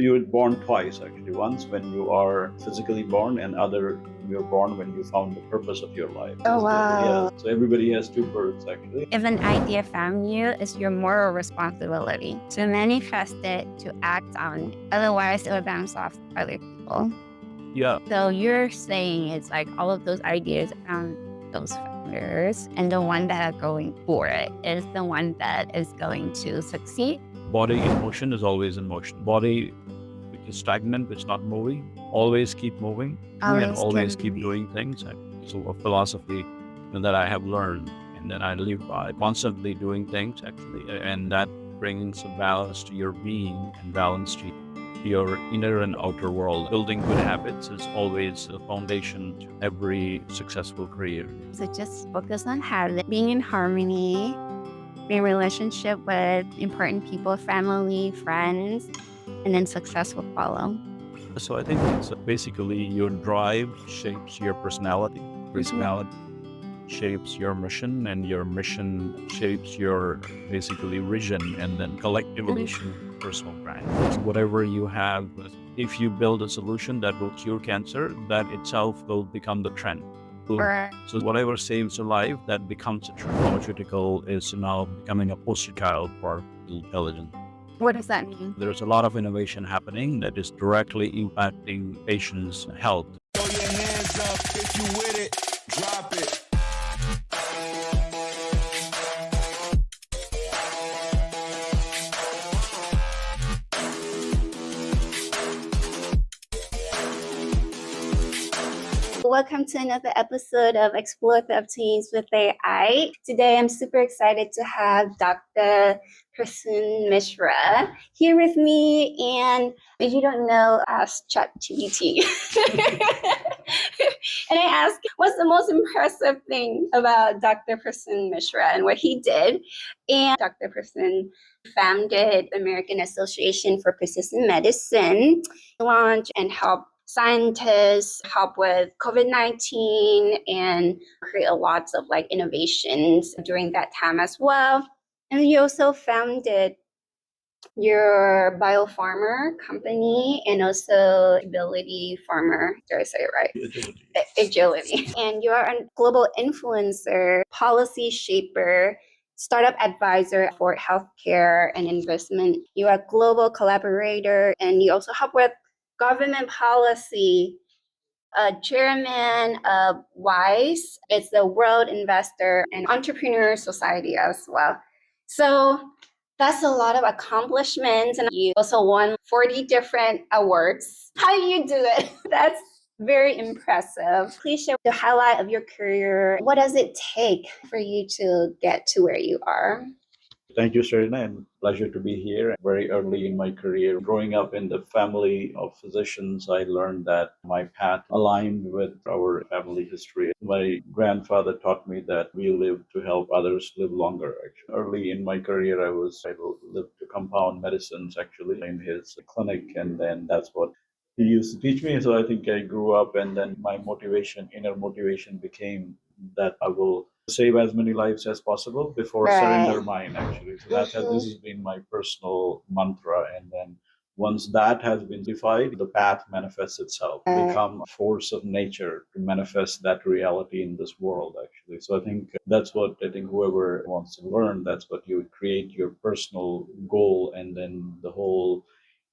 You were born twice, actually. Once when you are physically born, and other you're born when you found the purpose of your life. Oh, wow. Yeah. So everybody has two births, actually. If an idea found you, it's your moral responsibility to manifest it, to act on. Otherwise, it will bounce off other people. Yeah. So you're saying it's like all of those ideas found those founders, and the one that are going for it is the one that is going to succeed. Body in motion is always in motion. Body which is stagnant, which is not moving, always keep moving and always keep doing things. So a philosophy that I have learned and that I live by, constantly doing things actually, and that brings a balance to your being and balance to your inner and outer world. Building good habits is always a foundation to every successful career. So just focus on habit, being in harmony, being in relationship with important people, family, friends, and then success will follow. So I think it's basically your drive shapes your personality. Personality shapes your mission, and your mission shapes your basically vision, and then collectively personal brand. Whatever you have, if you build a solution that will cure cancer, that itself will become the trend. So whatever saves a life, that becomes a trend. Pharmaceutical is now becoming a poster child for intelligence. What does that mean? There's a lot of innovation happening that is directly impacting patients' health. Throw your hands up if you with it, drop it. Welcome to another episode of Explore the Teens with AI. Today, I'm super excited to have Dr. Prasun Mishra here with me. And if you don't know, ask ChatGPT. And I asked, what's the most impressive thing about Dr. Prasun Mishra and what he did? And Dr. Prasun founded the American Association for Precision Medicine, launched and helped scientists help with COVID-19 and create lots of innovations during that time as well. And you also founded your biopharma company and also Ability Farmer. Did I say it right? Agility. And you are a global influencer, policy shaper, startup advisor for healthcare and investment. You are a global collaborator, and you also help with government policy, chairman of WISE. It's the World Investor and Entrepreneur Society as well. So that's a lot of accomplishments. And you also won 40 different awards. How do you do it? That's very impressive. Please share the highlight of your career. What does it take for you to get to where you are? Thank you, Serena, and pleasure to be here. Very early in my career, growing up in the family of physicians, I learned that my path aligned with our family history. My grandfather taught me that we live to help others live longer. Actually, early in my career, I lived to compound medicines actually in his clinic, and then that's what he used to teach me. So I think I grew up, and then my inner motivation became that I will save as many lives as possible before surrender mine, actually. So this has been my personal mantra. And then once that has been defined, the path manifests itself, become a force of nature to manifest that reality in this world, actually. So I think that's what whoever wants to learn, that's what you create your personal goal, and then the whole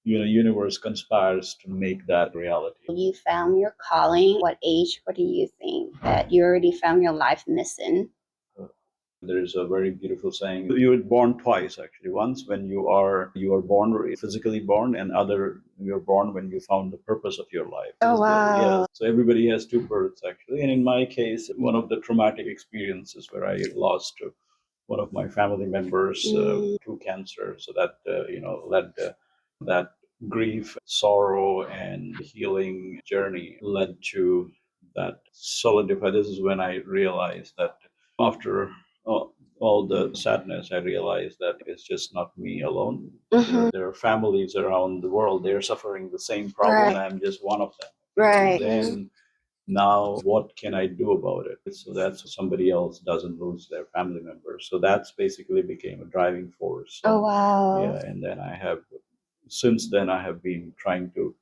universe conspires to make that reality. You found your calling. What age? What do you think that you already found your life mission? There's a very beautiful saying. You were born twice, actually. Once when you are born physically born, and other you're born when you found the purpose of your life. Oh, wow. Yeah. So everybody has two births, actually. And in my case, one of the traumatic experiences where I lost one of my family members to cancer. So that led that grief, sorrow, and healing journey led to that solidify. This is when I realized that after all the sadness, I realized that it's just not me alone. There are families around the world. They're suffering the same problem. And I'm just one of them. Right. Then now, what can I do about it? So that somebody else doesn't lose their family members. So that's basically became a driving force. Oh, wow. Yeah, and then I have since then, I have been trying to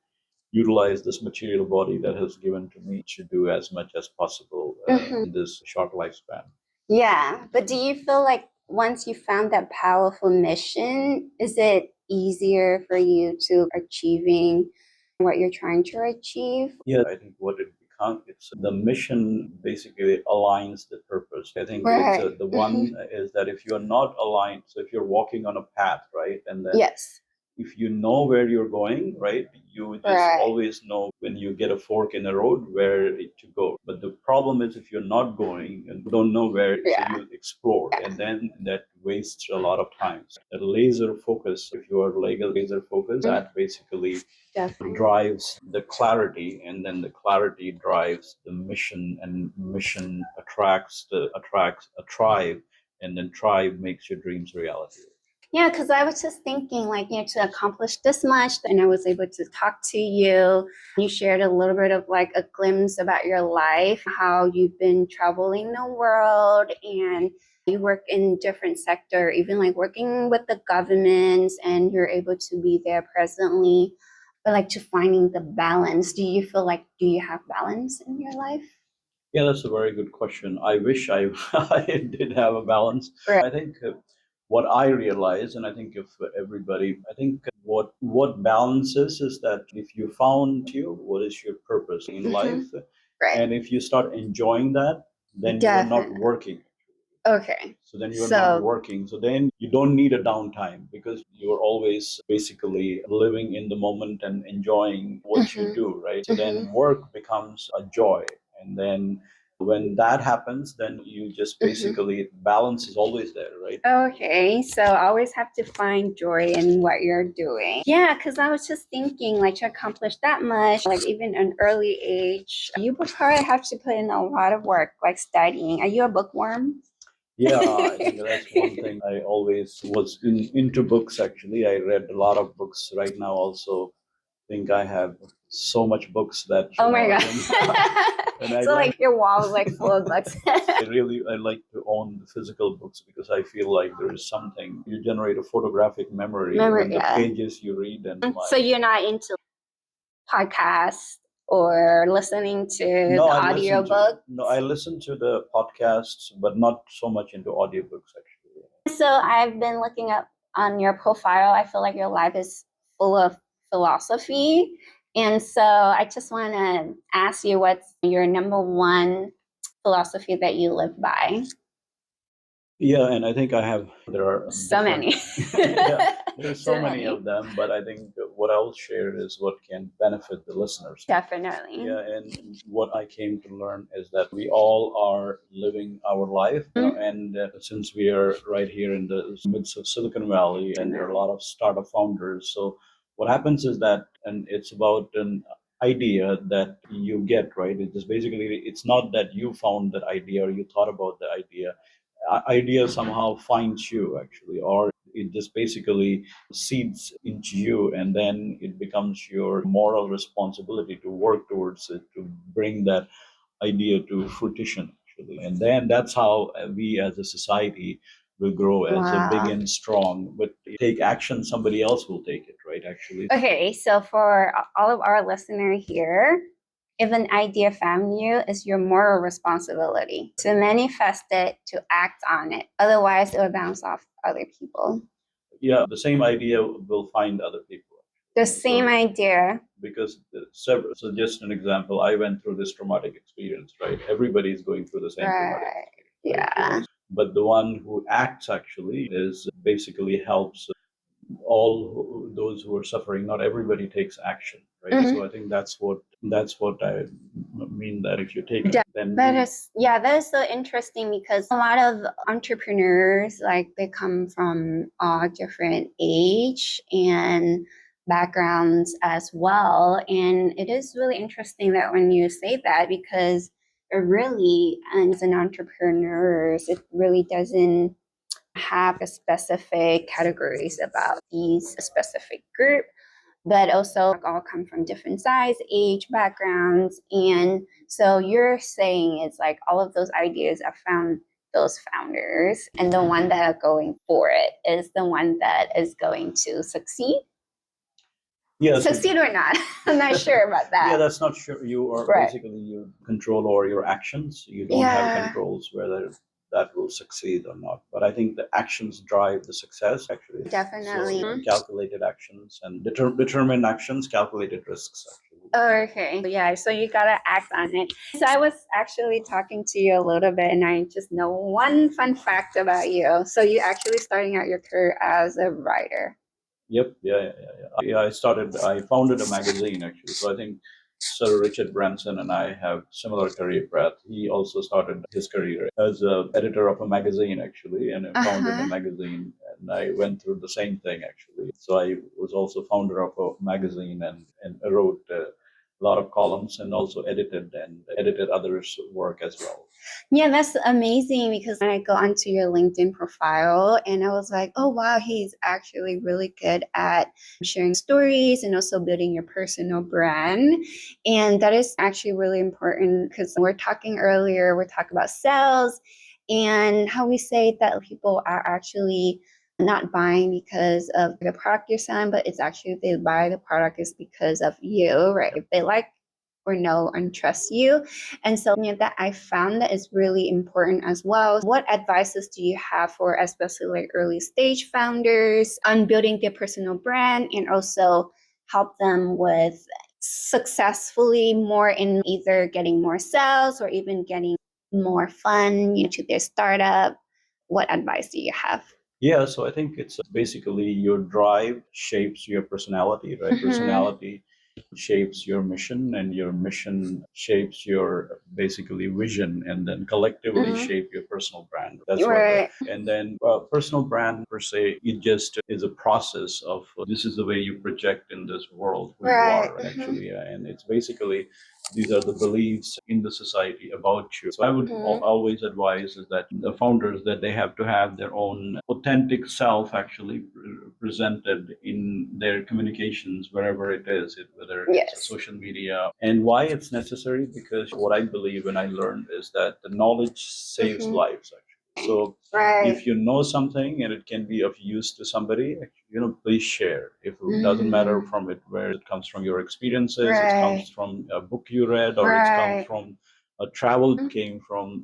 utilize this material body that has given to me to do as much as possible in this short lifespan. Yeah, but do you feel like once you found that powerful mission, is it easier for you to achieving what you're trying to achieve? Yeah, I think what it becomes, it's the mission basically aligns the purpose. I think it's Right. the one is that if you're not aligned, so if you're walking on a path, right, and then Yes. if you know where you're going, right, you just Right. always know when you get a fork in the road where to go. But the problem is if you're not going and don't know where, so Yeah. you explore, and then that wastes a lot of time. So the laser focus, if you are laser focused, that basically Definitely. drives the clarity, and then the clarity drives the mission, and mission attracts a tribe, and then tribe makes your dreams reality. Yeah, because I was just thinking, like, to accomplish this much, and I was able to talk to you. You shared a little bit of like a glimpse about your life, how you've been traveling the world, and you work in different sector, even like working with the governments, and you're able to be there presently. But like to finding the balance, do you feel like do you have balance in your life? Yeah, that's a very good question. I wish I I did have a balance. Right. I think what I realize, and I think if everybody, I think what balance is that if you found you, what is your purpose in life, Right. and if you start enjoying that, then you are not Definitely. working. Okay. So then you are not working. So then you don't need a downtime because you're always basically living in the moment and enjoying what you do, right? So then work becomes a joy. And then when that happens, then you just basically balance is always there, right? Okay, so always have to find joy in what you're doing. Yeah, because I was just thinking, like, to accomplish that much, like, even an early age, you would probably have to put in a lot of work, like studying. Are you a bookworm? Yeah, I think that's one thing. I always was into books actually. I read a lot of books. Right now also think I have so much books that Oh my God. and I So, like like, your wall is like full of books. I like to own the physical books because I feel like there is something you generate a photographic memory when the pages you read and So you're not into podcasts or listening to the audiobook? No, I listen to the podcasts, but not so much into audiobooks actually. So I've been looking up on your profile. I feel like your life is full of philosophy. And so I just want to ask you what's your number one philosophy that you live by? Yeah, and I think there are So many. yeah, there's so many of them, but I think what I'll share is what can benefit the listeners. Definitely. Yeah, and what I came to learn is that we all are living our life, and since we are right here in the midst of Silicon Valley, and there are a lot of startup founders, so what happens is that, and it's about an idea that you get, right? It is basically, it's not that you found that idea or you thought about the idea. Idea somehow finds you actually, or it just basically seeds into you, and then it becomes your moral responsibility to work towards it, to bring that idea to fruition actually, and then that's how we as a society will grow as a big and strong. But take action, somebody else will take it, right? Actually. Okay, so for all of our listeners here, if an idea found you, it's your moral responsibility to manifest it, to act on it. Otherwise, it will bounce off other people. Yeah, the same idea will find other people. The same idea. Because several, so just an example, I went through this traumatic experience, right? Everybody is going through the same traumatic experience. Right? Yeah. But the one who acts actually is basically helps all those who are suffering. Not everybody takes action, right? So I think that's what I mean, that if you take it, then that is so interesting because a lot of entrepreneurs, like, they come from all different age and backgrounds as well, and it is really interesting that when you say that, because it really, as an entrepreneur, it really doesn't have a specific categories about these specific group, but also all come from different size, age, backgrounds. And so you're saying it's like all of those ideas are found those founders, and the one that are going for it is the one that is going to succeed. Yes. succeed or not. I'm not sure about Yeah, that. that's not sure. You are Right. basically you control over your actions. You don't have controls whether that will succeed or not. But I think the actions drive the success actually. So Definitely. calculated actions and determined actions, calculated risks actually. Okay. Yeah, so you gotta act on it. So I was actually talking to you a little bit, and I just know one fun fact about you. So you actually starting out your career as a writer. Yep. Yeah. I founded a magazine actually. So I think Sir Richard Branson and I have similar career path. He also started his career as a editor of a magazine actually, and founded a magazine. And I went through the same thing actually. So I was also founder of a magazine and I wrote a lot of columns and also edited others' work as well. Yeah, that's amazing because when I go onto your LinkedIn profile and I was like, oh wow, he's actually really good at sharing stories and also building your personal brand. And that is actually really important because we're talking earlier, we're talking about sales and how we say that people are actually not buying because of the product you're selling, but it's actually they buy the product is because of you, right? If they like or know and trust you. And so that I found that is really important as well. What advices do you have for especially like early stage founders on building their personal brand and also help them with successfully more in either getting more sales or even getting more fun to their startup? What advice do you have? Yeah, so I think it's basically your drive shapes your personality, right? Personality shapes your mission, and your mission shapes your basically vision, and then collectively shape your personal brand. That's Right. and then personal brand per se, it just is a process of this is the way you project in this world who you Right. are actually, and it's basically these are the beliefs in the society about you. So I would always advise is that the founders that they have to have their own authentic self actually presented in their communications wherever it is, whether it's Yes. social media. And why it's necessary, because what I believe and I learned is that the knowledge saves lives actually. So Right. if you know something and it can be of use to somebody, please share. If it doesn't matter from it where it comes from your experiences, it comes from a book you read, or it comes from a travel came from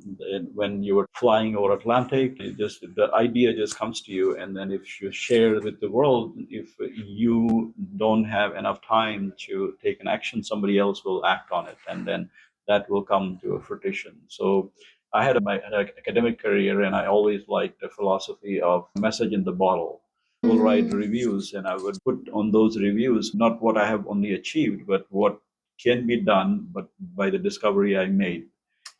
when you were flying over Atlantic. The idea just comes to you, and then if you share with the world, if you don't have enough time to take an action, somebody else will act on it, and then that will come to a fruition. So I had my academic career, and I always liked the philosophy of message in the bottle. I will write reviews, and I would put on those reviews not what I have only achieved, but what can be done, but by the discovery I made.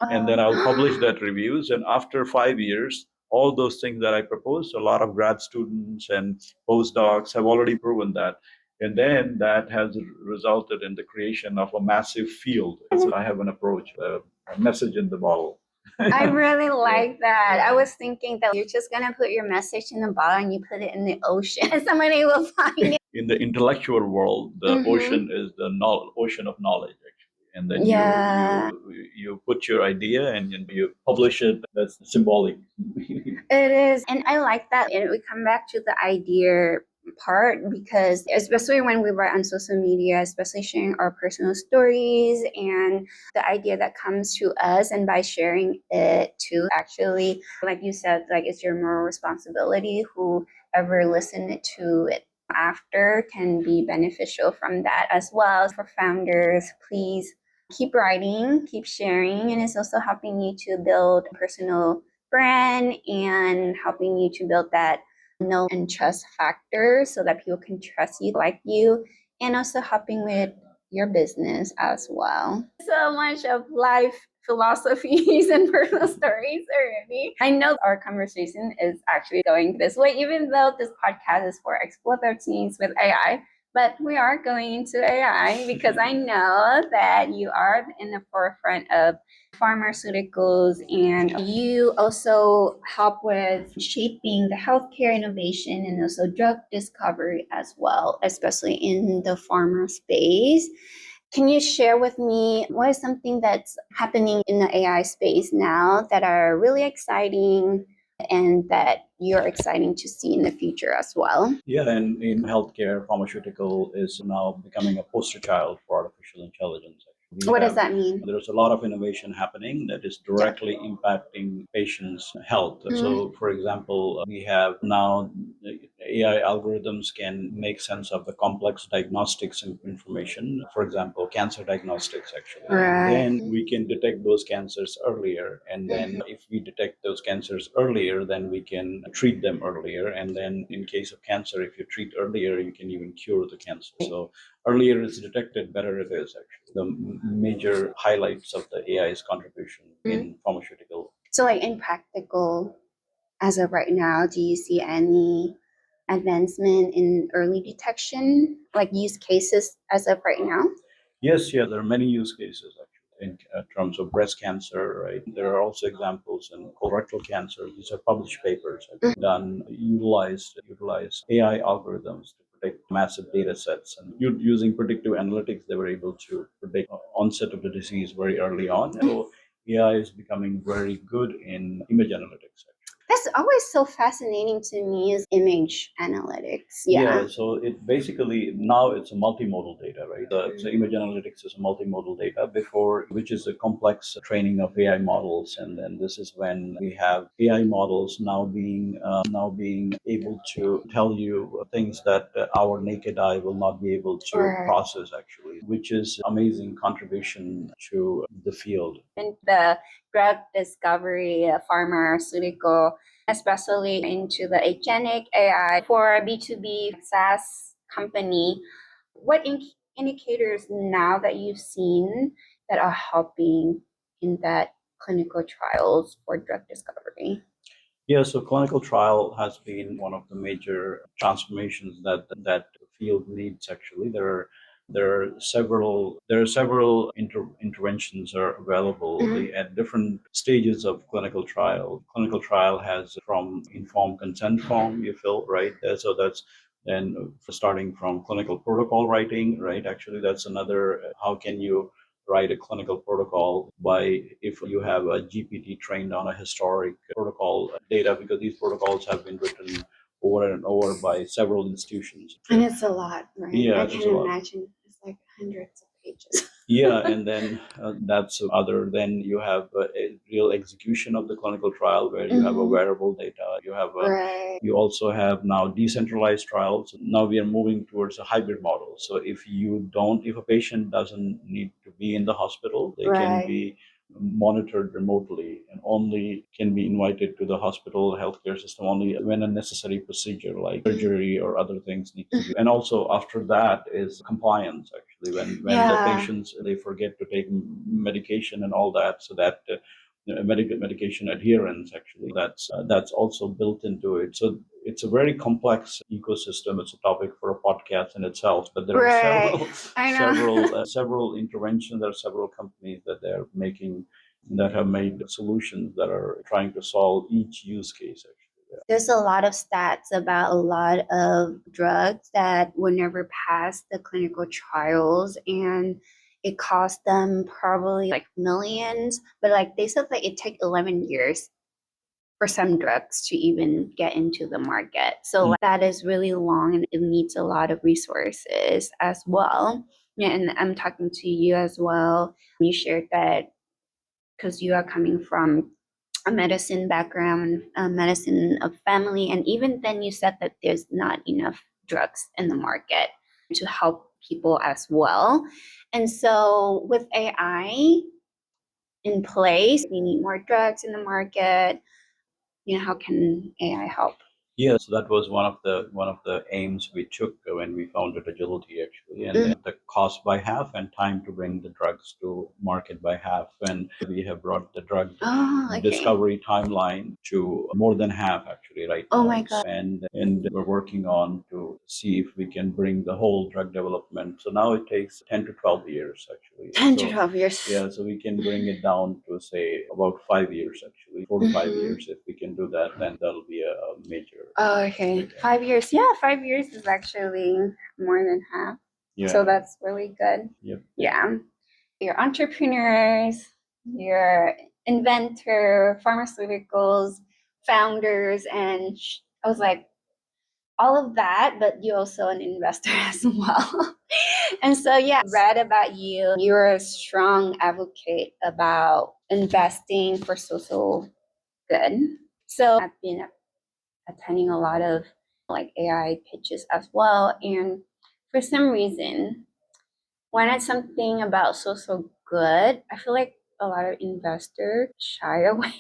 And then I'll publish that reviews. And after 5 years, all those things that I proposed, a lot of grad students and postdocs have already proven that. And then that has resulted in the creation of a massive field. So I have an approach, a message in the bottle. I really like that. I was thinking that you're just gonna put your message in a bottle and you put it in the ocean and somebody will find it. In the intellectual world, the ocean is the ocean of knowledge, actually. And then you put your idea and you publish it. That's symbolic. It is. And I like that. And we come back to the idea part because especially when we write on social media, especially sharing our personal stories and the idea that comes to us, and by sharing it to actually, like you said, like it's your moral responsibility. Whoever listened to it after can be beneficial from that as well. For founders, please keep writing, keep sharing, and it's also helping you to build personal brand and helping you to build that know and trust factor so that people can trust you, like you, and also helping with your business as well. So much of life philosophies and personal stories already. I know our conversation is actually going this way, even though this podcast is for exploratories with AI. But we are going into AI because I know that you are in the forefront of pharmaceuticals and you also help with shaping the healthcare innovation and also drug discovery as well, especially in the pharma space. Can you share with me what is something that's happening in the AI space now that are really exciting and that you're exciting to see in the future as well? Yeah, and in healthcare, pharmaceutical is now becoming a poster child for artificial intelligence. What does that mean? There's a lot of innovation happening that is directly impacting patients' health. Mhm. So, for example, we have now AI algorithms can make sense of the complex diagnostics information. For example, cancer diagnostics, actually. Right. Then we can detect those cancers earlier. And then if we detect those cancers earlier, then we can treat them earlier. And then in case of cancer, if you treat earlier, you can even cure the cancer. So earlier it's detected, better it is, actually. The major highlights of the AI's contribution in pharmaceutical. So, like in practical, as of right now, do you see any advancement in early detection, like use cases as of right now? Yes, yeah, there are many use cases actually in terms of breast cancer, right? There are also examples in colorectal cancer. These are published papers done, utilize AI algorithms to predict massive data sets. And using predictive analytics, they were able to predict onset of the disease very early on. So AI is becoming very good in image analytics. That's always so fascinating to me is image analytics. Yeah, so it basically now it's a multimodal data, right? So image analytics is a multimodal data before, which is a complex training of AI models, and then this is when we have AI models now being able to tell you things that our naked eye will not be able to process, actually, which is amazing contribution to the field. And the drug discovery, pharmaceutical, especially into the agentic AI for a B2B SaaS company. What indicators now that you've seen that are helping in that clinical trials for drug discovery? Yeah, so clinical trial has been one of the major transformations that the field needs. Actually, there are several interventions are available at different stages of clinical trial. Clinical trial has from informed consent form you fill, right? So that's then starting from clinical protocol writing, right? Actually, that's another. How can you write a clinical protocol by if you have a GPT trained on a historic protocol data, because these protocols have been written over and over by several institutions. And it's a lot, right? Yeah, I it's can a lot. imagine it's like hundreds of pages. Yeah, and then that's other. Then you have a real execution of the clinical trial where you have a wearable data. Right. You also have now decentralized trials. Now we are moving towards a hybrid model. So if a patient doesn't need to be in the hospital, they can be monitored remotely and only can be invited to the hospital healthcare system only when a necessary procedure like surgery or other things need to be. And also after that is compliance, actually, when the patients they forget to take medication and all that, so that medication adherence, actually, that's also built into it. So it's a very complex ecosystem. It's a topic for a podcast in itself, but there are several interventions. There are several companies that they're making that have made solutions that are trying to solve each use case, actually. Yeah. There's a lot of stats about a lot of drugs that would never pass the clinical trials, and it cost them probably like millions. But like they said that it took 11 years for some drugs to even get into the market. So like, that is really long and it needs a lot of resources as well. Yeah, and I'm talking to you as well. You shared that because you are coming from a medicine background, a medicine of family, and even then you said that there's not enough drugs in the market to help people as well. And so with AI in place, we need more drugs in the market. How can AI help? Yeah, so that was one of the aims we took when we founded Agility, actually, and then the cost by half and time to bring the drugs to market by half. And we have brought the drug discovery timeline to more than half, actually, right now. Oh my God. And we're working on to see if we can bring the whole drug development. So now it takes 10 to 12 years, actually. 10 to 12 years. Yeah, so we can bring it down to say about 5 years, actually, 4 to 5 years. If we can do that, then that'll be a major. Oh, okay. 5 years. Yeah, 5 years is actually more than half. Yeah. So that's really good. Yep. Yeah. You're entrepreneurs, you're inventor, pharmaceuticals, founders, and I was like, all of that, but you're also an investor as well. And so, yeah, read about you. You're a strong advocate about investing for social good. So I've been attending a lot of like AI pitches as well. And for some reason, when it's something about social good, I feel like a lot of investors shy away.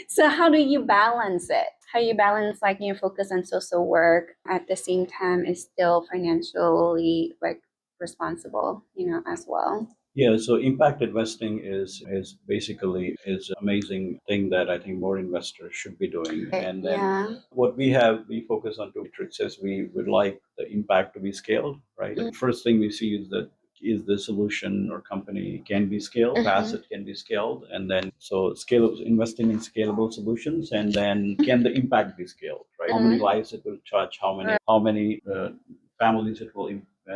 So how do you balance it? How you balance like your focus on social work at the same time is still financially like responsible, as well. Yeah, so impact investing is basically is an amazing thing that I think more investors should be doing. And then Yeah. what we focus on two metrics is we would like the impact to be scaled, right? The first thing we see is that is the solution or company can be scaled, asset can be scaled, and then so scale investing in scalable solutions, and then can the impact be scaled, right? How many lives it will touch, how many families it will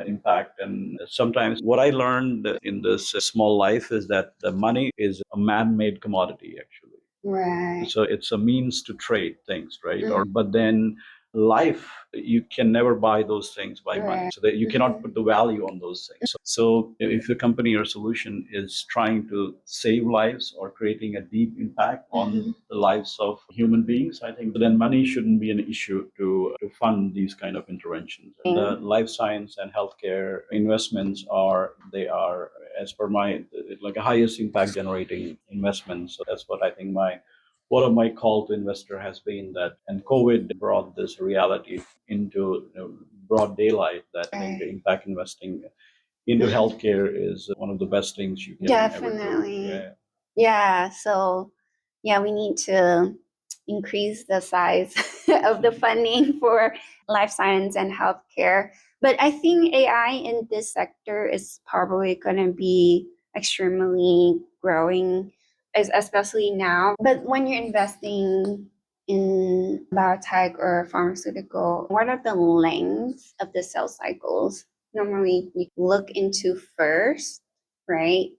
impact. And sometimes what I learned in this small life is that the money is a man-made commodity actually. Right. So it's a means to trade things, right? Or but then life, you can never buy those things by money, so that you cannot put the value on those things. So if a company or solution is trying to save lives or creating a deep impact on the lives of human beings, I think then money shouldn't be an issue to fund these kind of interventions. The life science and healthcare investments are as per my like a highest impact generating investments. So that's what I think one of my call to investor has been that, and COVID brought this reality into broad daylight that I think the impact investing into healthcare is one of the best things you can ever do. Definitely. Yeah. Yeah. So, yeah, we need to increase the size of the funding for life science and healthcare. But I think AI in this sector is probably going to be extremely growing, especially now. But when you're investing in biotech or pharmaceutical, what are the lengths of the sales cycles normally you look into first, right?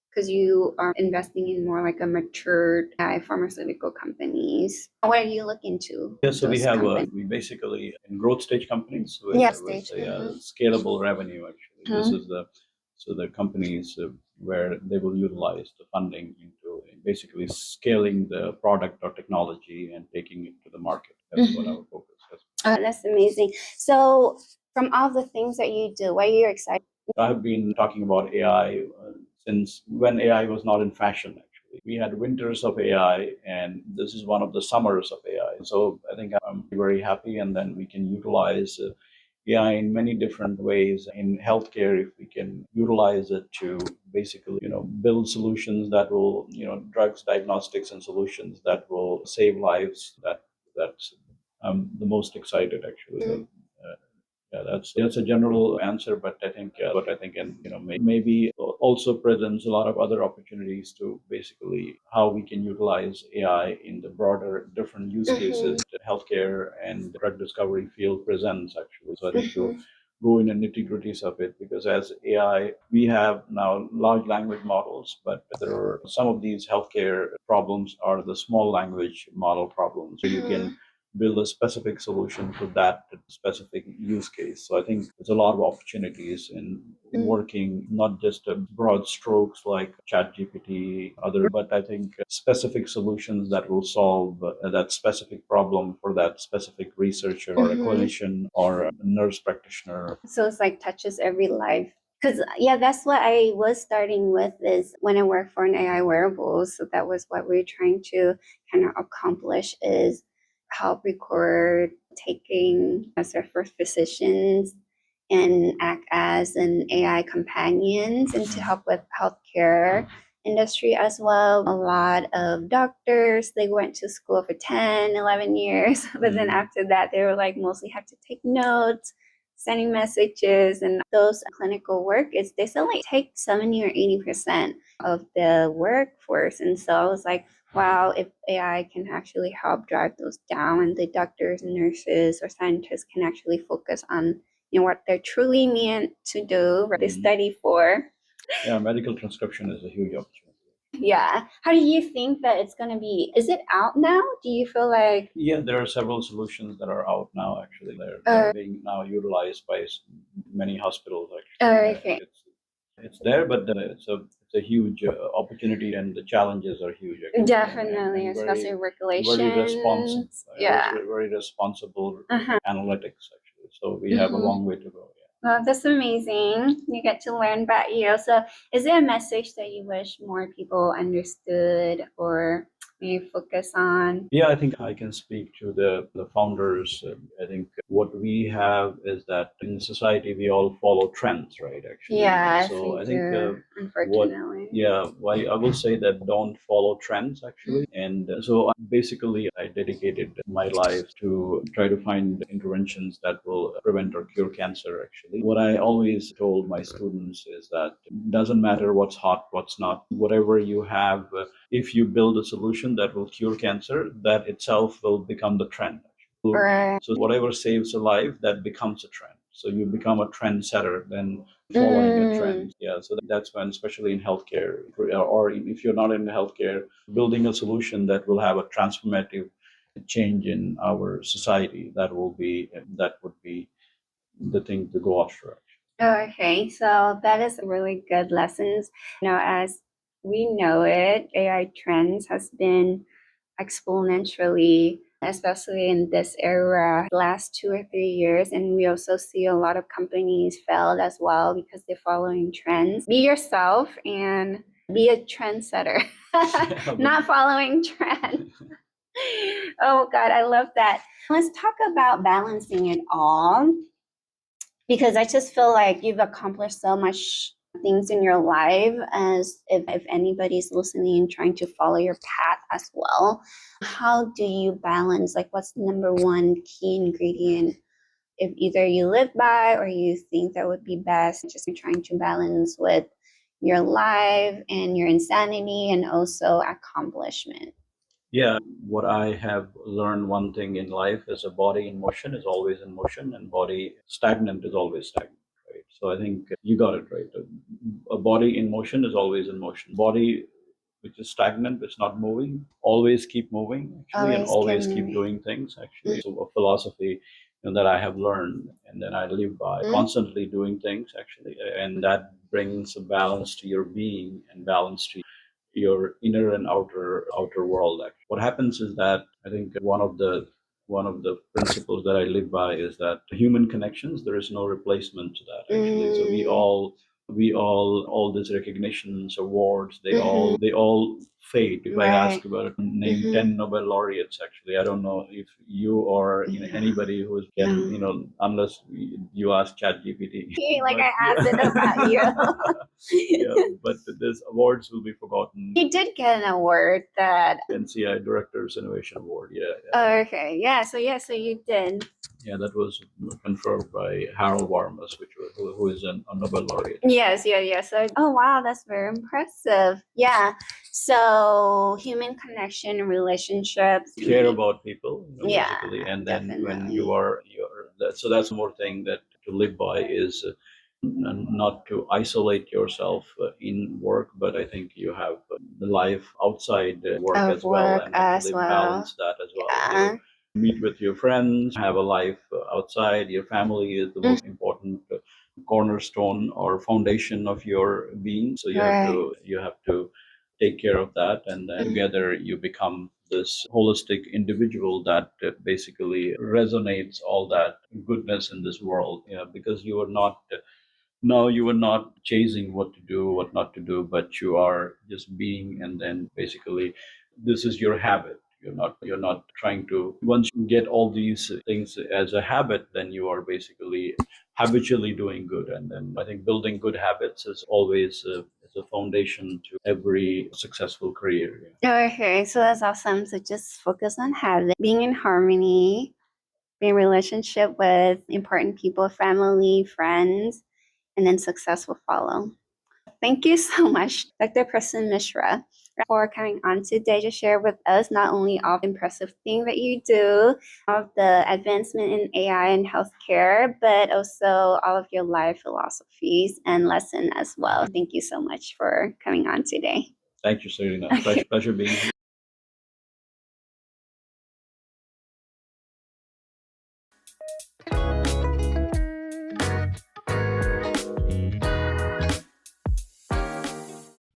Because you are investing in more like a matured pharmaceutical companies. What are you looking to? Yeah, so Those companies? we basically in growth stage companies with, Yeah, with stage. a scalable revenue actually. This is the companies where they will utilize the funding into basically scaling the product or technology and taking it to the market. That's what our focus is. That's amazing. So, from all the things that you do, why are you excited? I've been talking about AI since when AI was not in fashion, actually. We had winters of AI, and this is one of the summers of AI. So I think I'm very happy, and then we can utilize AI in many different ways. In healthcare, if we can utilize it to basically, build solutions that will, drugs, diagnostics, and solutions that will save lives. That's the most excited actually. Yeah, that's a general answer, but I think, and maybe also presents a lot of other opportunities to basically how we can utilize AI in the broader different use cases that healthcare and drug discovery field presents actually. So I think to go in the nitty gritties of it, because as AI, we have now large language models, but there are some of these healthcare problems are the small language model problems. So you can build a specific solution for that specific use case. So I think there's a lot of opportunities in working not just broad strokes like ChatGPT, other, but I think specific solutions that will solve that specific problem for that specific researcher or a clinician or a nurse practitioner. So it's like touches every life. Because yeah, that's what I was starting with is when I worked for an AI wearables. So that was what we are trying to kind of accomplish is help record taking as their first physicians and act as an AI companions and to help with healthcare industry as well. A lot of doctors, they went to school for 10, 11 years, but then after that, they were like mostly have to take notes, sending messages, and those clinical work is they still like take 70 or 80% of the workforce. And so I was like, wow, if AI can actually help drive those down, and the doctors and nurses or scientists can actually focus on what they're truly meant to do, what they study for. Yeah, medical transcription is a huge opportunity. Yeah. How do you think that it's going to be? Is it out now? Do you feel like? Yeah, there are several solutions that are out now. Actually, Uh, they're being now utilized by many hospitals. oh, Actually, okay. it's there, but it's a huge opportunity, and the challenges are huge. Actually, Definitely, and especially very responsible, regulations. Yeah. very responsible Uh-huh. analytics. Actually, so we have a Mhm. long way to go. Well, that's amazing. You get to learn about you. So, is there a message that you wish more people understood or maybe focus on? Yeah, I think I can speak to the founders. I think what we have is that in society we all follow trends, right? Actually, Yes, so we I think do, what unfortunately. yeah, why I will say that don't follow trends actually, and so basically I dedicated my life to try to find interventions that will prevent or cure cancer. Actually, what I always told my students is that it doesn't matter what's hot, what's not, whatever you have. If you build a solution that will cure cancer, that itself will become the trend. Right. So whatever saves a life, that becomes a trend. So you become a trendsetter than following a trend. Yeah, so that's when, especially in healthcare, or if you're not in healthcare, building a solution that will have a transformative change in our society, that would be the thing to go after. Okay, so that is really good lessons. As we know it, AI trends has been exponentially, especially in this era, the last 2 or 3 years. And we also see a lot of companies failed as well because they're following trends. Be yourself and be a trendsetter, not following trends. Oh God, I love that. Let's talk about balancing it all because I just feel like you've accomplished so much things in your life as if anybody's listening and trying to follow your path as well. How do you balance, like, what's the number one key ingredient if either you live by or you think that would be best, just trying to balance with your life and your insanity and also accomplishment? Yeah, what I have learned one thing in life is a body in motion is always in motion, and body stagnant is always stagnant, right? So I think you got it right. A body in motion is always in motion. Body which is stagnant, it's not moving, always keep moving actually, and always keep doing things actually. So a philosophy that I have learned and then I live by, constantly doing things actually, and that brings a balance to your being and balance to your inner and outer world. Actually, what happens is that I think one of the principles that I live by is that human connections, there is no replacement to that actually. So we all these recognitions, awards, they all fade. If I ask about name 10 Nobel laureates, actually, I don't know if you or anybody who is getting, unless you ask ChatGPT. Like But I asked it about you. yeah, but these awards will be forgotten. You did get an award that. NCI Directors Innovation Award. Yeah, Oh, okay, so you did. yeah, that was conferred by Harold Warmus, who is a Nobel laureate. Yes, yeah, yeah. So, oh wow, that's very impressive. Yeah. So, human connection, relationships. Care about people, Yeah, basically, and then when definitely. so that's more thing that to live by is not to isolate yourself in work, but I think you have the life outside work Of as well, work and as actually well. balance that as well. Yeah. Meet with your friends, have a life outside. Your family is the most important cornerstone or foundation of your being. So Right. you have to take care of that, and then together you become this holistic individual that basically resonates all that goodness in this world. Yeah, because you are not no, you are not chasing what to do, what not to do, but you are just being, and then basically this is your habit. You're not trying to, once you get all these things as a habit, then you are basically habitually doing good. And then I think building good habits is always is a foundation to every successful career. Yeah. Okay, so that's awesome. So just focus on having being in harmony, being in relationship with important people, family, friends, and then success will follow. Thank you so much, Dr. Prasun Mishra, for coming on today to share with us not only all the impressive thing that you do, of the advancement in AI and healthcare, but also all of your life philosophies and lesson as well. Thank you so much for coming on today. Thank you, Serena. Okay. Pleasure being here.